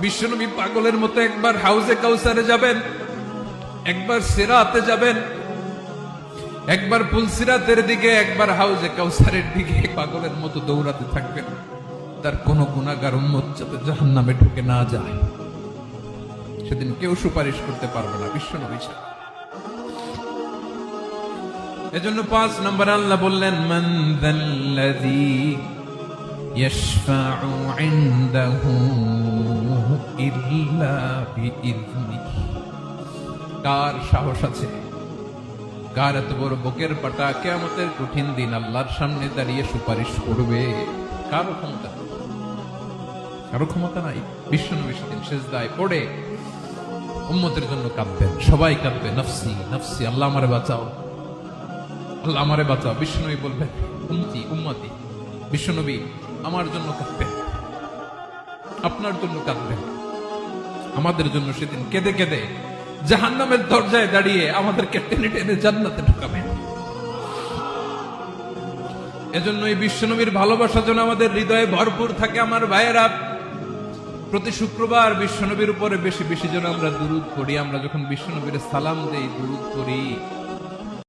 বিশ্বনবী পাগলের মতো একবার হাউজে কাউসারে যাবেন, একবার সিরাতে যাবেন, একবার পুলসিরাতের দিকে, একবার হাউজে কাউসারের দিকে পাগলের মতো দৌড়াতে থাকবেন। তার কোন গুনাহগার উম্মত যাতে জাহান্নামে ঢুকে না যায়, সেদিন কেউ সুপারিশ করতে পারবে না বিশ্বনবী ছাড়া। এজন্য 5 নম্বর আল্লাহ বললেন, মান যাল্লাযী ইয়াশফাউ ইনদাহু ইল্লা বিইযনিহি। কার সাহস আছে, কার এত বড় বুকের পাটা কিয়ামতের কঠিন দিন আল্লাহর সামনে দাঁড়িয়ে সুপারিশ করবে? কারো ক্ষমতা, কারো ক্ষমতা নাই। বিশ্বনবী সেদিন সিজদায় পড়ে উম্মতের জন্য কাঁদবেন, সবাই কাঁদবে, নফসি নফসি, আল্লাহ আমারে বাঁচাও, আল্লাহ আমারে বাঁচাও। বিশ্বনবী বলবেন, উম্মতি উম্মতি। বিশ্বনবী আমার জন্য কাঁদবেন, আপনার জন্য কাঁদবেন, আমাদের জন্য সেদিন কেঁদে কেঁদে জাহান্নামের দরজায় দাঁড়িয়ে আমাদেরকে টেনে টেনে জান্নাতে ঢুকাবেন। এজন্য এই বিশ্বনবীর ভালোবাসা যেন আমাদের হৃদয়ে ভরপুর থাকে। আমার ভাইয়েরা, প্রতি শুক্রবার বিশ্বনবীর উপরে বেশি বেশি যেন আমরা দুরূদ পড়ি। আমরা যখন বিশ্বনবীর সালাম দেই, দুরূদ পড়ি,